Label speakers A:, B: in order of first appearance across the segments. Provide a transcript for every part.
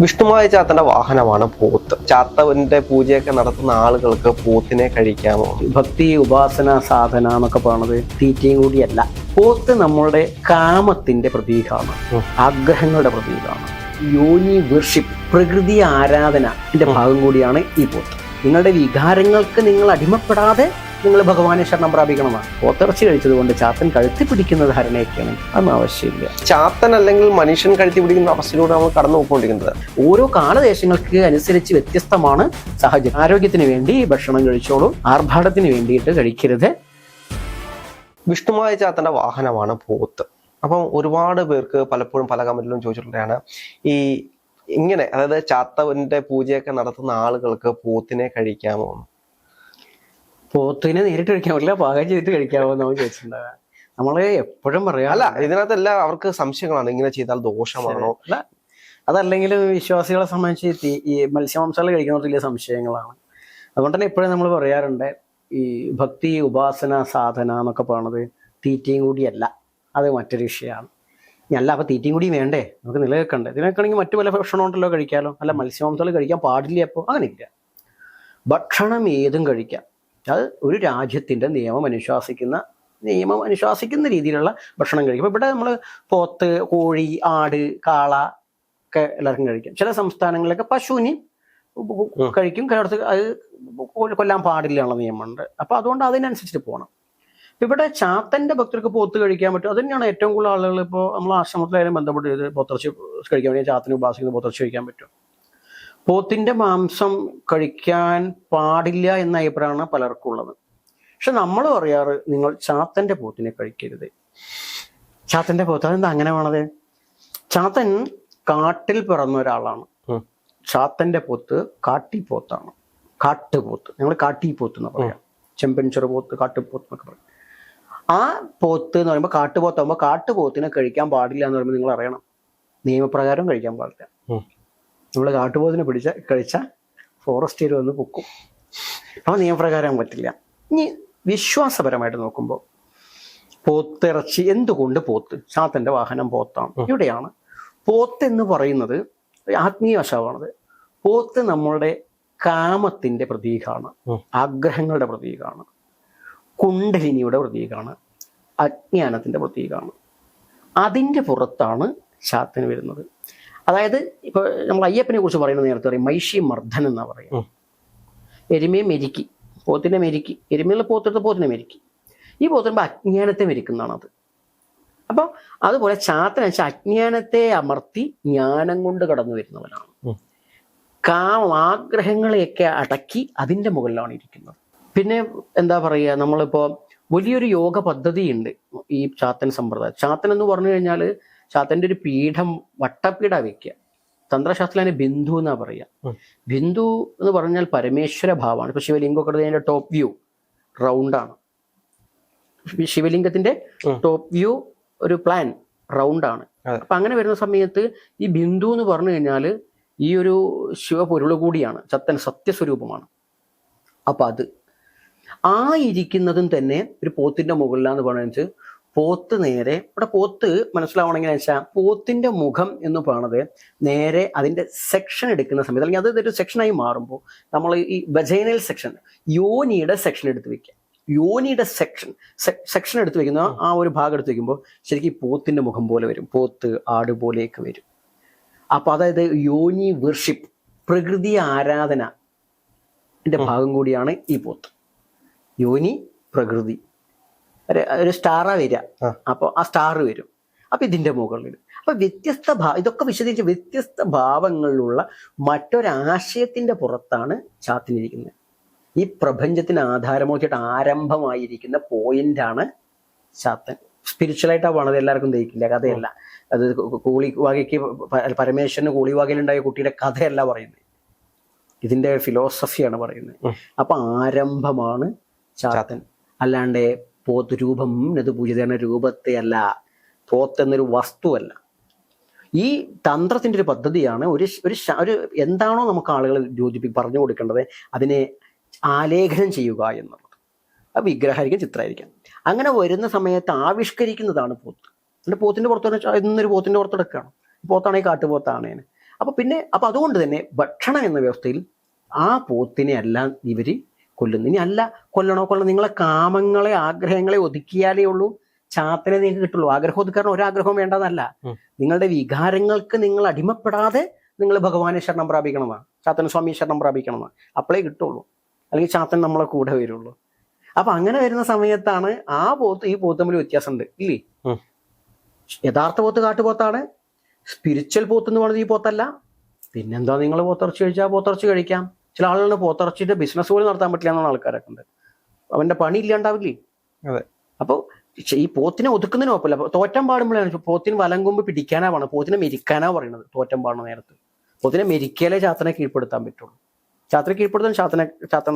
A: വിഷ്ണുമായ ചാത്തന്റെ വാഹനമാണ് പോത്ത്. ചാത്തവന്റെ പൂജയൊക്കെ നടത്തുന്ന ആളുകൾക്ക് പോത്തിനെ കഴിക്കാമോ?
B: ഭക്തി ഉപാസന സാധന എന്നൊക്കെ പറയുന്നത് തീറ്റയും കൂടിയല്ല. പോത്ത് നമ്മളുടെ കാമത്തിന്റെ പ്രതീകമാണ്, ആഗ്രഹങ്ങളുടെ പ്രതീകമാണ്. യോനി വർഷിപ്പ്, പ്രകൃതി ആരാധനന്റെ ഭാഗം കൂടിയാണ് ഈ പോത്ത്. നിങ്ങളുടെ വികാരങ്ങൾക്ക് നിങ്ങൾ അടിമപ്പെടാതെ നിങ്ങൾ ഭഗവാനെ ശരണം പ്രാപിക്കണമെന്നാണ്. പോത്തിറച്ചി കഴിച്ചതുകൊണ്ട് ചാത്തൻ കഴുത്തി പിടിക്കുന്ന ധാരണയൊക്കെയാണ്, അതൊന്നും ആവശ്യമില്ല.
A: ചാത്തൻ അല്ലെങ്കിൽ മനുഷ്യൻ കഴുത്തി പിടിക്കുന്ന അവസ്ഥയിലൂടെ നമ്മൾ കടന്നു പോയിക്കൊണ്ടിരിക്കുന്നത്.
B: ഓരോ കാലദേശങ്ങൾക്ക് അനുസരിച്ച് വ്യത്യസ്തമാണ് സാഹചര്യം. ആരോഗ്യത്തിന് വേണ്ടി ഭക്ഷണം കഴിച്ചോളൂ, ആർഭാടത്തിന് വേണ്ടിയിട്ട് കഴിക്കരുത്.
A: വിഷ്ണുമായ ചാത്തന്റെ വാഹനമാണ് പോത്ത്. അപ്പം ഒരുപാട് പേർക്ക് പലപ്പോഴും പല കമന്റിലും ചോദിച്ചിട്ടുള്ളതാണ് ഈ ഇങ്ങനെ, അതായത് ചാത്തവന്റെ പൂജയൊക്കെ നടത്തുന്ന ആളുകൾക്ക് പോത്തിനെ കഴിക്കാമോ?
B: പോത്തിനെ നേരിട്ട് കഴിക്കാൻ പറ്റില്ല, പാകം ചെയ്തിട്ട് കഴിക്കാമോ എന്ന് ചോദിച്ചിട്ടുണ്ടാകാം. നമ്മള് എപ്പോഴും പറയാം,
A: അല്ല, ഇതിനകത്തെല്ലാം അവർക്ക് സംശയങ്ങളാണ്. ഇങ്ങനെ ചെയ്താൽ ദോഷമാണോ?
B: അതല്ലെങ്കിലും വിശ്വാസികളെ സംബന്ധിച്ച് ഈ മത്സ്യമാംസാలు കഴിക്കുന്നത് വലിയ സംശയങ്ങളാണ്. അതുകൊണ്ട് തന്നെ എപ്പോഴും നമ്മൾ പറയാറുണ്ട്, ഈ ഭക്തി ഉപാസന സാധന എന്നൊക്കെ പറയണത് തീറ്റയും കൂടിയല്ല, അത് മറ്റൊരു വിഷയമാണ്. അല്ല, അപ്പൊ തീറ്റയും കൂടി വേണ്ടേ, നമുക്ക് നിലനിൽക്കണ്ടേ? ഇതിനൊക്കെയാണെങ്കിൽ മറ്റു പല ഭക്ഷണം ഉണ്ടല്ലോ കഴിക്കാമല്ലോ. അല്ല, മത്സ്യമാംസാలు കഴിക്കാൻ പാടില്ല, അപ്പോൾ അങ്ങനെ ഇല്ല. ഭക്ഷണം ഏതും കഴിക്കാം. അത് ഒരു രാജ്യത്തിന്റെ നിയമം അനുശാസിക്കുന്ന രീതിയിലുള്ള ഭക്ഷണം കഴിക്കും. ഇപ്പൊ ഇവിടെ നമ്മൾ പോത്ത്, കോഴി, ആട്, കാള ഒക്കെ എല്ലാവർക്കും കഴിക്കാം. ചില സംസ്ഥാനങ്ങളിലൊക്കെ പശുവിന് കഴിക്കും, ചിലടത്ത് അത് കൊല്ലാൻ പാടില്ല എന്നുള്ള നിയമമുണ്ട്. അപ്പൊ അതുകൊണ്ട് അതിനനുസരിച്ചിട്ട് പോകണം. ഇവിടെ ചാത്തന്റെ ഭക്തർക്ക് പോത്ത് കഴിക്കാൻ പറ്റും. അത് തന്നെയാണ് ഏറ്റവും കൂടുതൽ ആളുകൾ ഇപ്പോൾ നമ്മൾ ആശ്രമത്തിലായാലും ബന്ധപ്പെട്ട് ചെയ്ത് പോത്തിറച്ചി കഴിക്കാൻ വേണ്ടി ചാത്തനെ ഉപാസിക്കുന്ന പോത്തിറച്ചി കഴിക്കാൻ പറ്റും. പോത്തിന്റെ മാംസം കഴിക്കാൻ പാടില്ല എന്ന അഭിപ്രായമാണ് പലർക്കും ഉള്ളത്. പക്ഷെ നമ്മൾ പറയാറ്, നിങ്ങൾ ചാത്തന്റെ പോത്തിനെ കഴിക്കരുത്. ചാത്തന്റെ പോത്ത് അതെന്താ അങ്ങനെ വേണത്? ചാത്തൻ കാട്ടിൽ പിറന്ന ഒരാളാണ്. ചാത്തന്റെ പോത്ത് കാട്ടിപ്പോത്താണ്, കാട്ടുപോത്ത്. ഞങ്ങൾ കാട്ടിപ്പോത്ത് എന്ന് പറയാം. ചെമ്പൻ ചെറുപോത്ത്, കാട്ടുപോത്ത് എന്നൊക്കെ പറയും. ആ പോത്ത് എന്ന് പറയുമ്പോൾ കാട്ടുപോത്താകുമ്പോൾ കാട്ടുപോത്തിനെ കഴിക്കാൻ പാടില്ല എന്ന് പറയുമ്പോൾ നിങ്ങൾ അറിയണം, നിയമപ്രകാരം കഴിക്കാൻ പാടില്ല. നമ്മൾ കാട്ടുപോത്തിനെ കഴിച്ചാൽ ഫോറസ്റ്റിൽ വന്ന് പൊക്കും. അപ്പോൾ നിയമപ്രകാരം പറ്റില്ല. ഇനി വിശ്വാസപരമായിട്ട് നോക്കുമ്പോൾ പോത്തിറച്ചി, എന്തുകൊണ്ട് പോത്ത്? ചാത്തന്റെ വാഹനം പോത്താണ്. ഇവിടെയാണ് പോത്ത് എന്ന് പറയുന്നത് ആത്മീയ വശമാണത്. പോത്ത് നമ്മളുടെ കാമത്തിന്റെ പ്രതീകമാണ്, ആഗ്രഹങ്ങളുടെ പ്രതീകമാണ്, കുണ്ടലിനിയുടെ പ്രതീകമാണ്, അജ്ഞാനത്തിന്റെ പ്രതീകമാണ്. അതിൻ്റെ പുറത്താണ് ചാത്തന് വരുന്നത്. അതായത് ഇപ്പൊ നമ്മൾ അയ്യപ്പനെ കുറിച്ച് പറയുന്നത് നേരത്തെ പറയും, മൈഷി മർദ്ദൻ എന്നാ പറയുക. എരുമയെ മെരുക്കി, പോത്തിനെ മെരുക്കി, എരുമയുള്ള പോത്തെടുത്ത് പോത്തിനെ മെരുക്കി. ഈ പോത്തുമ്പോൾ അജ്ഞാനത്തെ മെരുക്കുന്നതാണ് അത്. അപ്പൊ അതുപോലെ ചാത്തൻ വെച്ചാൽ അജ്ഞാനത്തെ അമർത്തി ജ്ഞാനം കൊണ്ട് കടന്നു വരുന്നവനാണ്. ആഗ്രഹങ്ങളെയൊക്കെ അടക്കി അതിൻ്റെ മുകളിലാണ് ഇരിക്കുന്നത്. പിന്നെ എന്താ പറയുക, നമ്മളിപ്പോ വലിയൊരു യോഗ പദ്ധതി ഉണ്ട് ഈ ചാത്തൻ സമ്പ്രദായം. ചാത്തൻ എന്ന് പറഞ്ഞു കഴിഞ്ഞാൽ ചാത്തന്റെ ഒരു പീഠം, വട്ടപ്പീഠ വെക്കുക. തന്ത്രശാസ്ത്രത്തിലെ ബിന്ദു എന്നാ പറയുക. ബിന്ദു എന്ന് പറഞ്ഞാൽ പരമേശ്വര ഭാവമാണ്. ഇപ്പൊ ശിവലിംഗമൊക്കെ അതിന്റെ ടോപ്പ് വ്യൂ റൗണ്ടാണ്. ശിവലിംഗത്തിന്റെ ടോപ്പ് വ്യൂ ഒരു പ്ലാൻ റൗണ്ടാണ്. അപ്പൊ അങ്ങനെ വരുന്ന സമയത്ത് ഈ ബിന്ദു എന്ന് പറഞ്ഞു കഴിഞ്ഞാൽ ഈ ഒരു ശിവപൊരുള് കൂടിയാണ്, ചത്തൻ സത്യസ്വരൂപമാണ്. അപ്പൊ അത് ഇരിക്കുന്നതും തന്നെ ഒരു പോത്തിന്റെ മുകളിലാന്ന് പറഞ്ഞാൽ പോത്ത് നേരെ, ഇവിടെ പോത്ത് മനസ്സിലാവണമെങ്കിൽ വെച്ചാൽ പോത്തിന്റെ മുഖം എന്ന് പറയുന്നത് നേരെ അതിന്റെ സെക്ഷൻ എടുക്കുന്ന സമയത്ത്, അല്ലെങ്കിൽ അതൊരു സെക്ഷനായി മാറുമ്പോൾ നമ്മൾ ഈ വജൈനൽ സെക്ഷൻ, യോനിയുടെ സെക്ഷൻ എടുത്ത് വെക്കുക. യോനിയുടെ സെക്ഷൻ എടുത്ത് വെക്കുന്ന ആ ഒരു ഭാഗം എടുത്ത് വെക്കുമ്പോൾ ശരിക്കും പോത്തിന്റെ മുഖം പോലെ വരും, പോത്ത് ആട് പോലെയൊക്കെ വരും. അപ്പൊ അതായത് യോനി വർഷിപ്പ്, പ്രകൃതി ആരാധന ഭാഗം കൂടിയാണ് ഈ പോത്ത്. യോനി പ്രകൃതി, ഒരു സ്റ്റാറാ വരിക. അപ്പൊ ആ സ്റ്റാർ വരും. അപ്പൊ ഇതിന്റെ മുകളിൽ അപ്പൊ ഇതൊക്കെ വിശദീകരിച്ച് വ്യത്യസ്ത ഭാവങ്ങളിലുള്ള മറ്റൊരാശയത്തിന്റെ പുറത്താണ് ചാത്തിനിരിക്കുന്നത്. ഈ പ്രപഞ്ചത്തിന് ആധാരമാക്കിയിട്ട് ആരംഭമായിരിക്കുന്ന പോയിന്റാണ് ചാത്തൻ. സ്പിരിച്വലായിട്ടാണ് പോണത്, എല്ലാവർക്കും ദഹിക്കില്ല, കഥയല്ല. അത് കൂളിവാകയ്ക്ക്, പരമേശ്വരന് കൂളിവാകയിലുണ്ടായ കുട്ടിയുടെ കഥയല്ല പറയുന്നത്, ഇതിന്റെ ഫിലോസഫിയാണ് പറയുന്നത്. അപ്പൊ ആരംഭമാണ് ചാത്തൻ, അല്ലാണ്ട് പോത്ത് രൂപം അത് പൂജിതന രൂപത്തെ അല്ല, പോത്ത് എന്നൊരു വസ്തുവല്ല. ഈ തന്ത്രത്തിന്റെ ഒരു പദ്ധതിയാണ്. ഒരു എന്താണോ നമുക്ക് ആളുകൾ പറഞ്ഞു കൊടുക്കേണ്ടത് അതിനെ ആലേഖനം ചെയ്യുക എന്നുള്ളത്. ആ വിഗ്രഹമായിരിക്കും, ചിത്രമായിരിക്കാം. അങ്ങനെ വരുന്ന സമയത്ത് ആവിഷ്കരിക്കുന്നതാണ് പോത്ത്. എന്നിട്ട് പോത്തിന്റെ പുറത്ത് ഇന്നൊരു പോത്തിന്റെ പുറത്തെടുക്കുകയാണ്. പോത്താണെങ്കിൽ കാട്ടുപോത്താണ്. അപ്പൊ അതുകൊണ്ട് തന്നെ ഭക്ഷണം എന്ന വ്യവസ്ഥയിൽ ആ പോത്തിനെ അല്ല ഇവര് കൊല്ലുന്നു. ഇനി അല്ല കൊല്ലണം, നിങ്ങളെ കാമങ്ങളെ ആഗ്രഹങ്ങളെ ഒതുക്കിയാലേ ഉള്ളൂ ചാത്തനെ നിങ്ങൾക്ക് കിട്ടുള്ളൂ. ആഗ്രഹം ഒതുക്കാരണം ഒരാഗ്രഹവും വേണ്ടതല്ല. നിങ്ങളുടെ വികാരങ്ങൾക്ക് നിങ്ങൾ അടിമപ്പെടാതെ നിങ്ങൾ ഭഗവാനെ ശരണം പ്രാപിക്കണമെന്നാണ്, ചാത്തൻ സ്വാമി ശരണം പ്രാപിക്കണമെന്നാണ്. അപ്പോഴേ കിട്ടുള്ളൂ, അല്ലെങ്കിൽ ചാത്തൻ നമ്മളെ കൂടെ വരുള്ളൂ. അപ്പൊ അങ്ങനെ വരുന്ന സമയത്താണ് ആ പോത്ത് ഈ പോത്ത് തമ്മിൽ വ്യത്യാസമുണ്ട് ഇല്ലേ. യഥാർത്ഥ പോത്ത് കാട്ടുപോത്താണ്. സ്പിരിച്വൽ പോത്ത് എന്ന് പറയുന്നത് ഈ പോത്തല്ല. പിന്നെന്താ നിങ്ങൾ പോത്തിറച്ചി കഴിച്ചാൽ പോത്തിറച്ചി കഴിക്കാം. ചില ആളുകളുടെ പോത്തിറച്ചിയുടെ ബിസിനസ് പോലും നടത്താൻ പറ്റില്ല എന്നുള്ള ആൾക്കാരൊക്കെ ഉണ്ട്. അവന്റെ പണി ഇല്ലാണ്ടാവില്ലേ. അപ്പൊ ഈ പോത്തിനെ ഒതുക്കുന്നതിന് കുഴപ്പമില്ല. തോറ്റം പാടുമ്പോഴാണ് പോത്തിന് വലങ്കൊമ്പ് പിടിക്കാനാ വേണം, പോത്തിനെ മെരിക്കാനാ പറയുന്നത്. തോറ്റം പാടുന്ന നേരത്ത് പോത്തിനെ മെരിക്കലേ ചാത്തനെ കീഴ്പ്പെടുത്താൻ പറ്റുള്ളൂ. ചാത്തനെ കീഴ്പ്പെടുത്താൻ ചാത്തൻ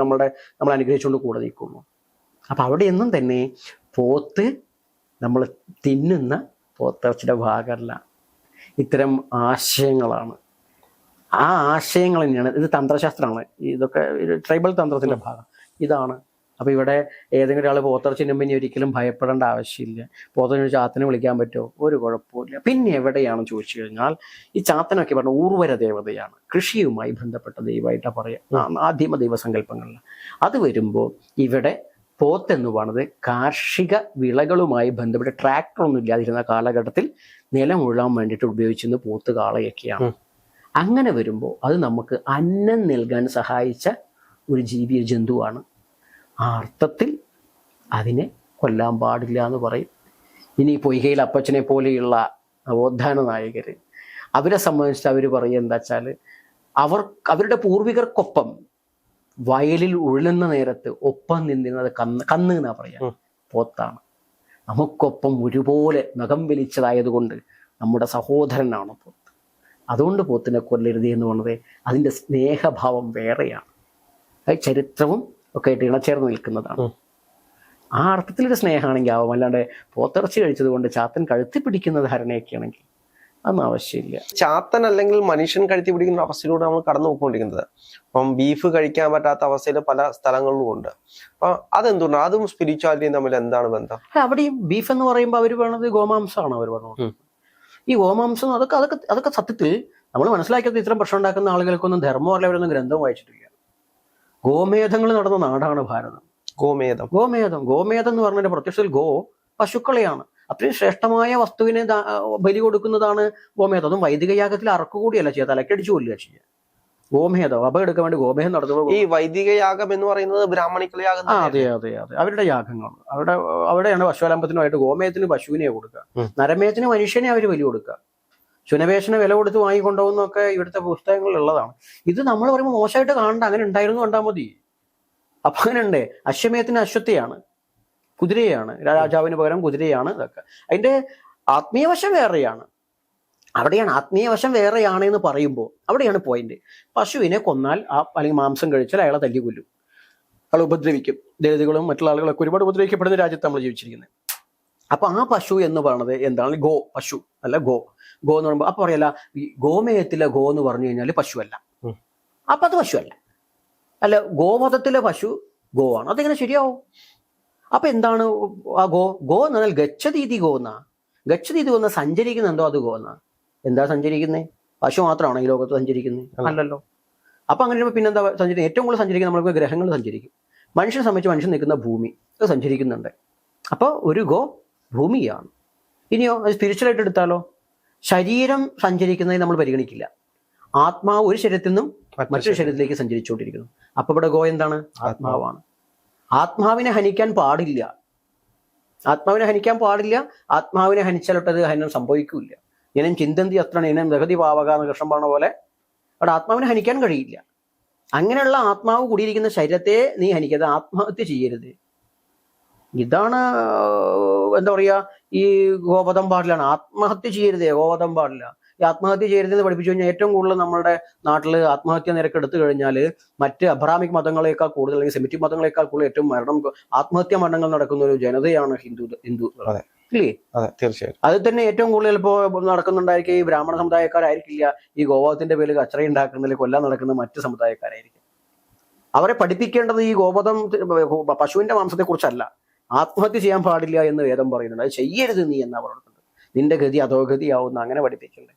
B: നമ്മളെ അനുഗ്രഹിച്ചുകൊണ്ട് കൂടെ നിൽക്കുന്നു. അപ്പൊ അവിടെ എന്നും തന്നെ പോത്ത് നമ്മൾ തിന്നുന്ന പോത്തിറച്ചിയുടെ ഭാഗമല്ല, ഇത്തരം ആശയങ്ങളാണ്. ആ ആശയങ്ങൾ തന്നെയാണ്. ഇത് തന്ത്രശാസ്ത്രമാണ്, ഇതൊക്കെ ട്രൈബൽ തന്ത്രത്തിന്റെ ഭാഗം ഇതാണ്. അപ്പൊ ഇവിടെ ഏതെങ്കിലും ഒരാൾ പോത്തിറച്ചിനുമ്പോൾ ഇനി ഒരിക്കലും ഭയപ്പെടേണ്ട ആവശ്യമില്ല. പോത്തിനെ ചാത്തനെ വിളിക്കാൻ പറ്റുമോ? ഒരു കുഴപ്പമില്ല. പിന്നെ എവിടെയാണെന്ന് ചോദിച്ചു കഴിഞ്ഞാൽ ഈ ചാത്തനൊക്കെ പറഞ്ഞ ഊർവര ദേവതയാണ്, കൃഷിയുമായി ബന്ധപ്പെട്ട ദൈവമായിട്ടാണ് പറയാം ആദിമ ദൈവസങ്കല്പങ്ങളിൽ. അത് വരുമ്പോൾ ഇവിടെ പോത്ത് എന്ന് പറയുന്നത് കാർഷിക വിളകളുമായി ബന്ധപ്പെട്ട ട്രാക്ടറൊന്നും ഇല്ലാതിരുന്ന കാലഘട്ടത്തിൽ നിലം ഉഴാൻ വേണ്ടിയിട്ട് ഉപയോഗിച്ചിരുന്ന പോത്ത് കാളയൊക്കെയാണ്. അങ്ങനെ വരുമ്പോൾ അത് നമുക്ക് അന്നം നൽകാൻ സഹായിച്ച ഒരു ജീവി ജന്തുവാണ്. ആ അർത്ഥത്തിൽ അതിനെ കൊല്ലാൻ പാടില്ല എന്ന് പറയും. ഇനി പൊയ്കയിൽ അപ്പച്ചനെ പോലെയുള്ള നവോത്ഥാന നായകര് അവരെ സംബന്ധിച്ച് അവർ പറയുക എന്താ വെച്ചാൽ അവരുടെ പൂർവികർക്കൊപ്പം വയലിൽ ഉഴുന്ന നേരത്ത് ഒപ്പം നിന്നിരുന്നത് കന്ന് എന്നാ പറയാ, പോത്താണ്. നമുക്കൊപ്പം ഒരുപോലെ നഖം വലിച്ചതായതുകൊണ്ട് നമ്മുടെ സഹോദരനാണ് പോത്ത്. അതുകൊണ്ട് പോത്തിനെ കൊല്ലരുത് എന്ന് പറഞ്ഞത് അതിൻ്റെ സ്നേഹഭാവം വേറെയാണ്. അത് ചരിത്രവും ഒക്കെ ആയിട്ട് ഇണച്ചേർന്ന് നിൽക്കുന്നതാണ്. ആ അർത്ഥത്തിലൊരു സ്നേഹമാണെങ്കിൽ ആവാം. അല്ലാണ്ട് പോത്തിറച്ചി കഴിച്ചത് കൊണ്ട് ചാത്തൻ കഴുത്തി പിടിക്കുന്ന ധാരണയൊക്കെ ആണെങ്കിൽ അതൊന്നും ആവശ്യമില്ല.
A: ചാത്തൻ അല്ലെങ്കിൽ മനുഷ്യൻ കഴുത്തി പിടിക്കുന്ന അവസ്ഥയിലൂടെ നമ്മൾ കടന്നു പോയിക്കൊണ്ടിരിക്കുന്നത്. അപ്പം ബീഫ് കഴിക്കാൻ പറ്റാത്ത അവസ്ഥയിൽ പല സ്ഥലങ്ങളിലും ഉണ്ട്. അപ്പൊ അതെന്തുകൊണ്ടാണ്? അതും സ്പിരിച്വാലിറ്റിയും തമ്മിൽ എന്താണ് ബന്ധം?
B: അവിടെയും ബീഫ് എന്ന് പറയുമ്പോൾ അവർ വേണത് ഗോമാംസമാണ്. അവർ പറഞ്ഞത് ഈ ഗോമാംസം അതൊക്കെ സത്യത്തിൽ നമ്മൾ മനസ്സിലാക്കിയത് ഇത്തരം പ്രശ്നം ഉണ്ടാക്കുന്ന ആളുകൾക്കൊന്നും ധർമ്മം അല്ല, അവരൊന്നും ഗ്രന്ഥം വായിച്ചിട്ടില്ല. ഗോമേധങ്ങൾ നടന്ന നാടാണ് ഭാരതം. ഗോമേധം എന്ന് പറഞ്ഞാൽ പ്രത്യക്ഷത്തിൽ പശുക്കളെയാണ്. അത്രയും ശ്രേഷ്ഠമായ വസ്തുവിനെ ബലി കൊടുക്കുന്നതാണ് ഗോമേധം. അതും വൈദിക യാഗത്തിൽ അറക്കുകൂടിയല്ല ചെയ്യുക, തലക്കടിച്ചു കൊല്ലുക ചെയ്യുക. ഗോമേധം അപ എടുക്കാൻ വേണ്ടി ഗോമേധം നടത്തുമ്പോൾ
A: ഈ വൈദിക യാഗം എന്ന് പറയുന്നത് ബ്രാഹ്മണിക്കൽ യാഗം.
B: അതെ അവരുടെ യാഗങ്ങൾ അവിടെയാണ് പശുവലമ്പത്തിനുമായിട്ട് ഗോമേധത്തിന് പശുവിനെ കൊടുക്കുക, നരമേധത്തിന് മനുഷ്യനെ അവർ ബലി കൊടുക്കുക, ശുനവേഷനെ വില കൊടുത്ത് വാങ്ങിക്കൊണ്ടുപോകുന്നൊക്കെ ഇവിടുത്തെ പുസ്തകങ്ങളിലുള്ളതാണ്. ഇത് നമ്മൾ പറയുമ്പോൾ മോശമായിട്ട് കാണണ്ട, അങ്ങനെ ഉണ്ടായിരുന്നു കണ്ടാൽ മതി. അപ്പൊ അങ്ങനെ ഉണ്ട്. അശ്വമേധത്തിന് അശ്വത്തെയാണ്, കുതിരയാണ്, രാജാവിന് പകരം കുതിരയാണ്. ഇതൊക്കെ അതിന്റെ ആത്മീയവശം വേറെയാണ്. അവിടെയാണ് ആത്മീയവശം വേറെയാണ് എന്ന് പറയുമ്പോൾ അവിടെയാണ് പോയിന്റ്. പശുവിനെ കൊന്നാൽ അല്ലെങ്കിൽ മാംസം കഴിച്ചാൽ അയാളെ തല്ലി കൊല്ലും, അയാൾ ഉപദ്രവിക്കും. ദളിതുകളും മറ്റുള്ള ആളുകളൊക്കെ ഒരുപാട് ഉപദ്രവിക്കപ്പെടുന്ന രാജ്യത്ത് നമ്മൾ ജീവിച്ചിരിക്കുന്നത്. അപ്പൊ ആ പശു എന്ന് പറയുന്നത് എന്താണ്? പശു അല്ല ഗോ എന്ന് പറയുമ്പോൾ അപ്പൊ പറയല്ല ഈ ഗോമയത്തിലെ ഗോ എന്ന് പറഞ്ഞു കഴിഞ്ഞാൽ പശുവല്ല, അപ്പൊ അത് പശുവല്ല. അല്ല, ഗോവധത്തിലെ പശു ഗോ ആണ്. അതെങ്ങനെ ശരിയാവും? അപ്പൊ എന്താണ് ആ ഗോ എന്ന് പറഞ്ഞാൽ ഗച്ഛതീതി ഗോ എന്നാ. ഗച്ഛതീതി ഗോ സഞ്ചരിക്കുന്ന എന്തോ അത് ഗോ എന്നാ. എന്താ സഞ്ചരിക്കുന്നേ? പശു മാത്രമാണോ ഈ ലോകത്ത് സഞ്ചരിക്കുന്നത്? അല്ലല്ലോ. അപ്പൊ അങ്ങനെ പിന്നെന്താ സഞ്ചരിക്കുന്നത്? ഏറ്റവും കൂടുതൽ സഞ്ചരിക്കുന്ന നമ്മൾക്ക് ഗ്രഹങ്ങൾ സഞ്ചരിക്കും. മനുഷ്യനെ സംബന്ധിച്ച് മനുഷ്യൻ നിൽക്കുന്ന ഭൂമി അത് സഞ്ചരിക്കുന്നുണ്ട്. അപ്പൊ ഒരു ഗോ ഭൂമിയാണ്. ഇനിയോ അത് സ്പിരിച്വലായിട്ട് എടുത്താലോ, ശരീരം സഞ്ചരിക്കുന്നതിന് നമ്മൾ പരിഗണിക്കില്ല. ആത്മാവ് ഒരു ശരീരത്തിൽ നിന്നും മറ്റൊരു ശരീരത്തിലേക്ക് സഞ്ചരിച്ചുകൊണ്ടിരിക്കുന്നു. അപ്പൊ ഇവിടെ ഗോ എന്താണ്? ആത്മാവാണ്. ആത്മാവിനെ ഹനിക്കാൻ പാടില്ല. ആത്മാവിനെ ഹനിച്ചാലൊട്ടത് ഹനം സംഭവിക്കില്ല. ഇനം ചിന്തന്തി അത്ര ഇനം ദഹതി പാവക എന്ന് കൃഷ്ണൻ പറഞ്ഞ പോലെ അവിടെ ആത്മാവിനെ ഹനിക്കാൻ കഴിയില്ല. അങ്ങനെയുള്ള ആത്മാവ് കൂടിയിരിക്കുന്ന ശരീരത്തെ നീ ഹനിക്കാതെ ആത്മഹത്യ ചെയ്യരുത്. ഇതാണ് എന്താ പറയാ, ഈ ഗോവധം പാടില്ലാണ്. ആത്മഹത്യ ചെയ്യരുത്, ഗോവധം പാടില്ല. ഈ ആത്മഹത്യ ചെയ്യരുതെന്ന് പഠിപ്പിച്ചു കഴിഞ്ഞാൽ ഏറ്റവും കൂടുതൽ നമ്മുടെ നാട്ടിൽ ആത്മഹത്യ നിരക്ക് എടുത്തു കഴിഞ്ഞാൽ മറ്റ് അബ്രാമിക് മതങ്ങളെക്കാൾ കൂടുതൽ അല്ലെങ്കിൽ സെമിറ്റിക് മതങ്ങളെക്കാൾ കൂടുതൽ ഏറ്റവും ആത്മഹത്യാ മരണങ്ങൾ നടക്കുന്ന ഒരു ജനതയാണ് ഹിന്ദു ഇല്ലേ?
A: തീർച്ചയായും.
B: അതിൽ തന്നെ ഏറ്റവും കൂടുതൽ ഇപ്പോൾ നടക്കുന്നുണ്ടായിരിക്കും ഈ ബ്രാഹ്മണ സമുദായക്കാരായിരിക്കില്ല. ഈ ഗോവധത്തിന്റെ പേരിൽ കച്ചറ ഉണ്ടാക്കുന്നതിൽ കൊല്ലാൻ നടക്കുന്ന മറ്റ് സമുദായക്കാരായിരിക്കും. അവരെ പഠിപ്പിക്കേണ്ടത് ഈ ഗോവധം പശുവിന്റെ മാംസത്തെ കുറിച്ചല്ല, ആത്മഹത്യ ചെയ്യാൻ പാടില്ല എന്ന് വേദം പറയുന്നുണ്ട്. അത് ചെയ്യരുത് നീ എന്നാ പറയുന്നത്. നിന്റെ ഗതി അധോഗതിയാവുന്ന അങ്ങനെ പഠിപ്പിക്കണ്ടേ.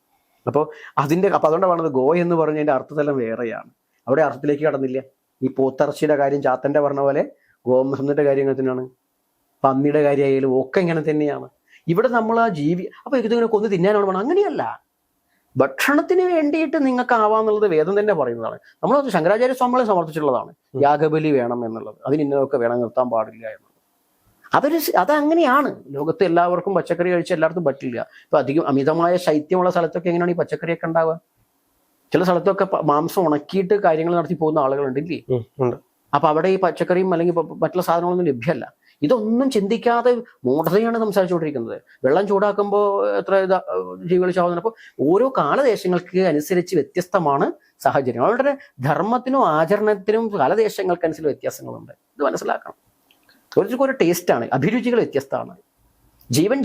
B: അപ്പോൾ അതുകൊണ്ടാണ് പറഞ്ഞത് ഗോ എന്ന് പറഞ്ഞതിന്റെ അർത്ഥത്തെല്ലാം വേറെയാണ്. അവിടെ അർത്ഥത്തിലേക്ക് കടന്നില്ല. ഈ പോത്തിറച്ചിയുടെ കാര്യം ചാത്തന്റെ പറഞ്ഞ പോലെ ഗോമസത്തിന്റെ കാര്യം ഇങ്ങനെ തന്നെയാണ്, പന്നിയുടെ കാര്യമായാലും ഒക്കെ ഇങ്ങനെ തന്നെയാണ്. ഇവിടെ നമ്മൾ ആ അപ്പൊ ഇതിങ്ങനെ കൊന്ന് തിന്നാനാണ് പറഞ്ഞത്. അങ്ങനെയല്ല, ഭക്ഷണത്തിന് വേണ്ടിയിട്ട് നിങ്ങൾക്ക് ആവാന്നുള്ളത് വേദം തന്നെ പറയുന്നതാണ്. നമ്മൾ ശങ്കരാചാര്യ സ്വാമികളെ സമർത്ഥിച്ചിട്ടുള്ളതാണ് യാഗബലി വേണം എന്നുള്ളത്. അതിന് ഇന്നതൊക്കെ വേണം, നിർത്താൻ പാടില്ല എന്നുള്ളത്. അതങ്ങനെയാണ്. ലോകത്ത് എല്ലാവർക്കും പച്ചക്കറി കഴിച്ച് എല്ലായിടത്തും പറ്റില്ല. ഇപ്പൊ അധികം അമിതമായ ശൈത്യമുള്ള സ്ഥലത്തൊക്കെ എങ്ങനെയാണ് ഈ പച്ചക്കറിയൊക്കെ ഉണ്ടാവുക? ചില സ്ഥലത്തൊക്കെ മാംസം ഉണക്കിയിട്ട് കാര്യങ്ങൾ നടത്തി പോകുന്ന ആളുകളുണ്ടില്ലേ? അപ്പൊ അവിടെ ഈ പച്ചക്കറിയും അല്ലെങ്കിൽ മറ്റുള്ള സാധനങ്ങളൊന്നും ലഭ്യമല്ല. ഇതൊന്നും ചിന്തിക്കാതെ മൂഢതയാണ് സംസാരിച്ചുകൊണ്ടിരിക്കുന്നത്. വെള്ളം ചൂടാക്കുമ്പോൾ എത്ര ജീവികൾ ചാവുന്നുണ്ട്. അപ്പോൾ ഓരോ കാലദേശങ്ങൾക്ക് അനുസരിച്ച് വ്യത്യസ്തമാണ് സാഹചര്യം. അവരുടെ ധർമ്മത്തിനും ആചരണത്തിനും കാലദേശങ്ങൾക്കനുസരിച്ച് വ്യത്യാസങ്ങളുണ്ട്. ഇത് മനസ്സിലാക്കണം. ഓരോ ടേസ്റ്റാണ്, അഭിരുചികൾ വ്യത്യസ്തമാണ്.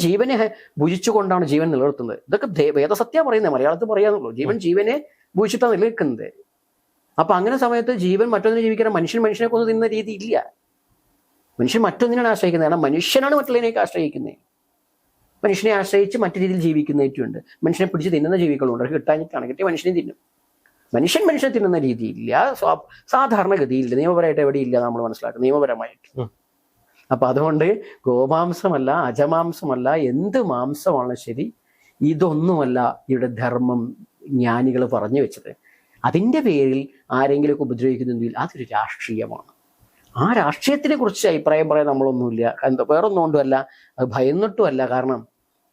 B: ജീവനെ ഭുജിച്ചുകൊണ്ടാണ് ജീവൻ നിലനിർത്തുന്നത്. ഇതൊക്കെ വേദസത്യ പറയുന്നത്, മലയാളത്തിൽ പറയാന്നുള്ളൂ. ജീവനെ ഭുജിച്ചിട്ടാണ് നിലനിൽക്കുന്നത്. അപ്പൊ അങ്ങനെ സമയത്ത് ജീവൻ മറ്റൊന്നിനെ ജീവിക്കാൻ മനുഷ്യനെ കൊന്നു തിന്നുന്ന രീതി ഇല്ല. മനുഷ്യൻ മറ്റൊന്നിനാണ് ആശ്രയിക്കുന്നത്. കാരണം മനുഷ്യനാണ് മറ്റുള്ളതിനേക്ക് ആശ്രയിക്കുന്നത്. മനുഷ്യനെ ആശ്രയിച്ച് മറ്റു രീതിയിൽ ജീവിക്കുന്നതായിട്ടുണ്ട്. മനുഷ്യനെ പിടിച്ച് തിന്നുന്ന ജീവികളുണ്ട്. അത് കിട്ടാഞ്ഞിട്ടാണ്. കിട്ടിയ മനുഷ്യനെ തിന്നും. മനുഷ്യനെ തിന്നുന്ന രീതിയില്ല, സാധാരണഗതിയില്ല, നിയമപരമായിട്ട് എവിടെയില്ല നമ്മൾ മനസ്സിലാക്കുന്നത്, നിയമപരമായിട്ട്. അപ്പൊ അതുകൊണ്ട് ഗോമാംസമല്ല, അജമാംസമല്ല, എന്ത് മാംസമാണ് ശരി, ഇതൊന്നുമല്ല ഇവിടെ ധർമ്മം ജ്ഞാനികൾ പറഞ്ഞു വെച്ചത്. അതിൻ്റെ പേരിൽ ആരെങ്കിലുമൊക്കെ ഉപദ്രവിക്കുന്നെങ്കിൽ അതൊരു രാഷ്ട്രീയമാണ്. ആ രാഷ്ട്രീയത്തിനെ കുറിച്ച് അഭിപ്രായം പറയാൻ നമ്മളൊന്നുമില്ല. വേറൊന്നും കൊണ്ടുമല്ല, അത് ഭയന്നിട്ടുമല്ല. കാരണം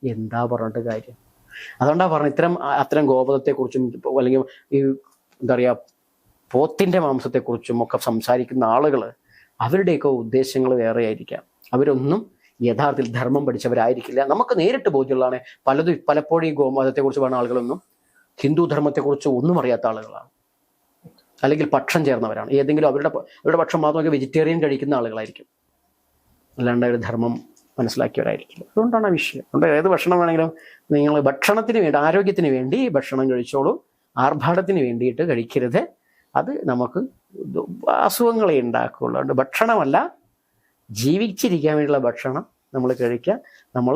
B: എന്താ പറഞ്ഞിട്ട് കാര്യം? അതുകൊണ്ടാണ് പറഞ്ഞത് അത്തരം ഗോപതത്തെക്കുറിച്ചും അല്ലെങ്കിൽ ഈ എന്താ പറയുക പോത്തിന്റെ മാംസത്തെക്കുറിച്ചും ഒക്കെ സംസാരിക്കുന്ന ആളുകൾ അവരുടെയൊക്കെ ഉദ്ദേശങ്ങൾ വേറെ ആയിരിക്കാം. അവരൊന്നും യഥാർത്ഥത്തിൽ ധർമ്മം പഠിച്ചവരായിരിക്കില്ല. നമുക്ക് നേരിട്ട് ബോധ്യമുള്ളതാണ്. പലപ്പോഴും ഈ ഗോമാതത്തെക്കുറിച്ച് പറഞ്ഞ ആളുകളൊന്നും ഹിന്ദു ധർമ്മത്തെക്കുറിച്ച് ഒന്നും അറിയാത്ത ആളുകളാണ്, അല്ലെങ്കിൽ പക്ഷം ചേർന്നവരാണ്. ഏതെങ്കിലും അവരുടെ പക്ഷം മാത്രമൊക്കെ വെജിറ്റേറിയൻ കഴിക്കുന്ന ആളുകളായിരിക്കും, അല്ലാണ്ട് ഒരു ധർമ്മം മനസ്സിലാക്കിയവരായിരിക്കില്ല. അതുകൊണ്ടാണ് ആ വിഷയം. അതുകൊണ്ട് ഏത് ഭക്ഷണം വേണമെങ്കിലും നിങ്ങൾ ഭക്ഷണത്തിന് വേണ്ടി, ആരോഗ്യത്തിന് വേണ്ടി ഭക്ഷണം കഴിച്ചോളൂ. ആർഭാടത്തിന് വേണ്ടിയിട്ട് കഴിക്കരുത്. അത് നമുക്ക് അസുഖങ്ങളെ ഉണ്ടാക്കുകയുള്ളൂ. അതുകൊണ്ട് ഭക്ഷണമല്ല, ജീവിച്ചിരിക്കാൻ വേണ്ടിയുള്ള ഭക്ഷണം നമ്മൾ കഴിക്കുക. നമ്മൾ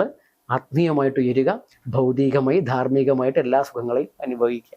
B: ആത്മീയമായിട്ട് ഉയരുക, ഭൗതികമായി ധാർമ്മികമായിട്ട് എല്ലാ സുഖങ്ങളെയും അനുഭവിക്കുക.